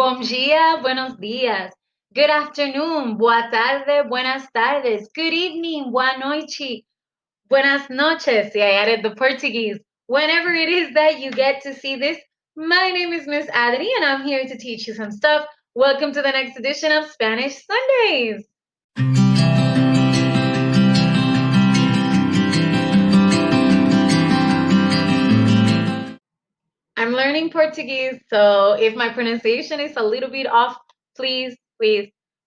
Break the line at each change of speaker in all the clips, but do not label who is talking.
Bom dia, buenos días. Good afternoon, boa tarde, buenas tardes. Good evening, boa noite, buenas noches. See, I added the Portuguese. Whenever it is that you get to see this, my name is Miss Adri, and I'm here to teach you some stuff. Welcome to the next edition of Spanish Sundays. I'm learning Portuguese, so if my pronunciation is a little bit off, please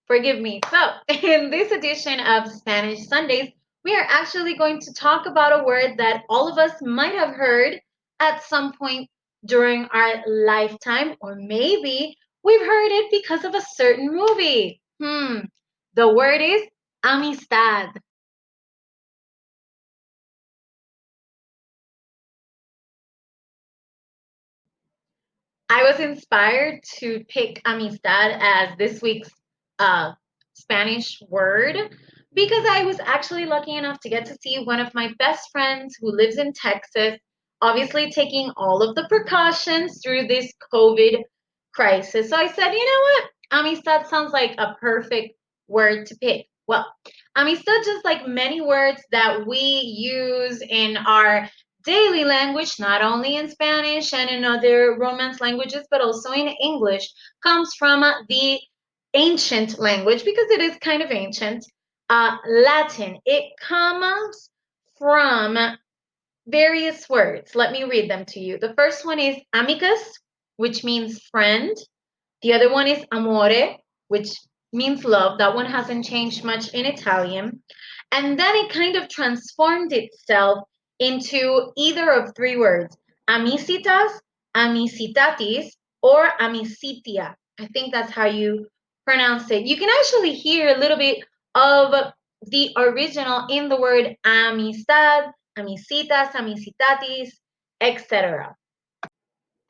forgive me. So, in this edition of Spanish Sundays, we are actually going to talk about a word that all of us might have heard at some point during our lifetime, or maybe we've heard it because of a certain movie. The word is amistad. I was inspired to pick amistad as this week's uh, Spanish word because I was actually lucky enough to get to see one of my best friends who lives in Texas, obviously taking all of the precautions through this COVID crisis. So I said, you know what? Amistad sounds like a perfect word to pick. Well, amistad, just like many words that we use in our daily language, not only in Spanish and in other Romance languages, but also in English, comes from the ancient language because it is kind of ancient, Latin. It comes from various words. Let me read them to you. The first one is amigas, which means friend. The other one is amore, which means love. That one hasn't changed much in Italian. And then it kind of transformed itself into either of three words, amicitas, amicitatis, or amicitia. I think that's how you pronounce it. You can actually hear a little bit of the original in the word amistad, amicitas, amicitatis, etc.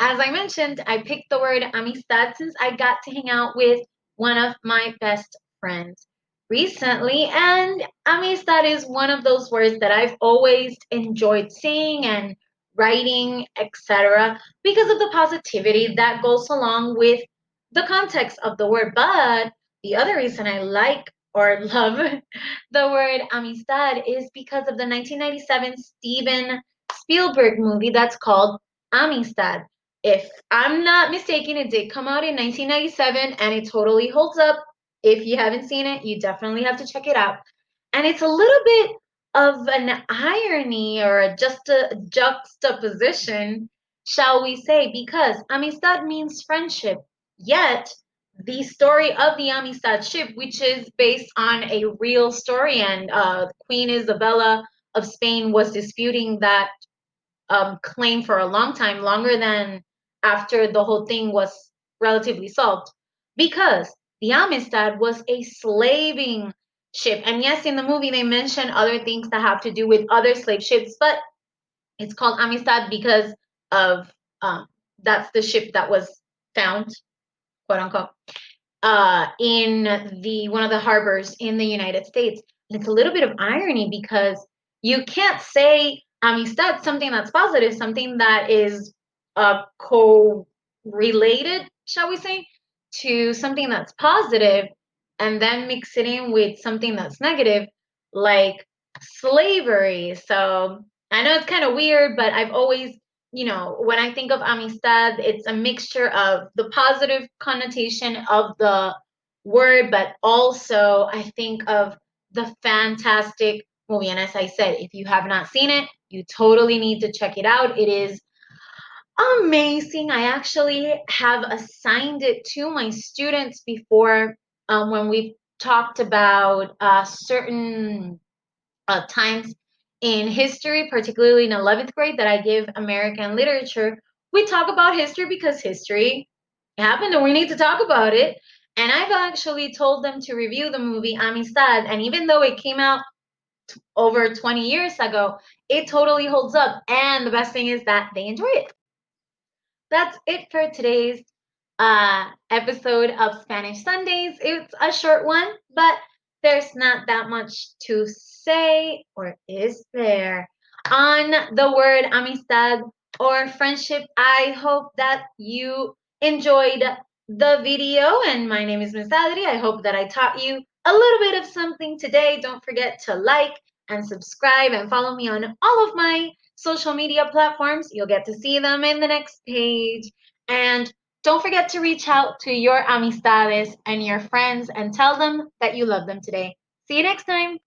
As I mentioned, I picked the word amistad since I got to hang out with one of my best friends recently. And amistad is one of those words that I've always enjoyed saying and writing, etc., because of the positivity that goes along with the context of the word. But the other reason I like or love the word amistad is because of the 1997 Steven Spielberg movie that's called Amistad. If I'm not mistaken, it did come out in 1997 and it totally holds up. If you haven't seen it, you definitely have to check it out. And it's a little bit of an irony or just a juxtaposition, shall we say, because Amistad means friendship. Yet, the story of the Amistad ship, which is based on a real story, and Queen Isabella of Spain was disputing that claim for a long time, longer than after the whole thing was relatively solved, because the Amistad was a slaving ship. And yes, in the movie they mention other things that have to do with other slave ships, but it's called Amistad because of that's the ship that was found, quote unquote, in the one of the harbors in the United States. And it's a little bit of irony because you can't say amistad, something that's positive, something that is co-related, shall we say, to something that's positive, and then mix it in with something that's negative, like slavery. So I know it's kind of weird, but I've always, when I think of amistad, it's a mixture of the positive connotation of the word, but also I think of the fantastic movie. And as I said, if you have not seen it, you totally need to check it out. It is amazing. I actually have assigned it to my students before when we've talked about certain times in history, particularly in 11th grade, that I give American literature. We talk about history because history happened and we need to talk about it. And I've actually told them to review the movie Amistad. And even though it came out over 20 years ago, it totally holds up. And the best thing is that they enjoy it. That's it for today's episode of Spanish Sundays. It's a short one, but there's not that much to say, or is there, on the word amistad or friendship. I hope that you enjoyed the video. And my name is Miss Adri. I hope that I taught you a little bit of something today. Don't forget to like and subscribe and follow me on all of my social media platforms. You'll get to see them in the next page. And don't forget to reach out to your amistades and your friends and tell them that you love them today. See you next time.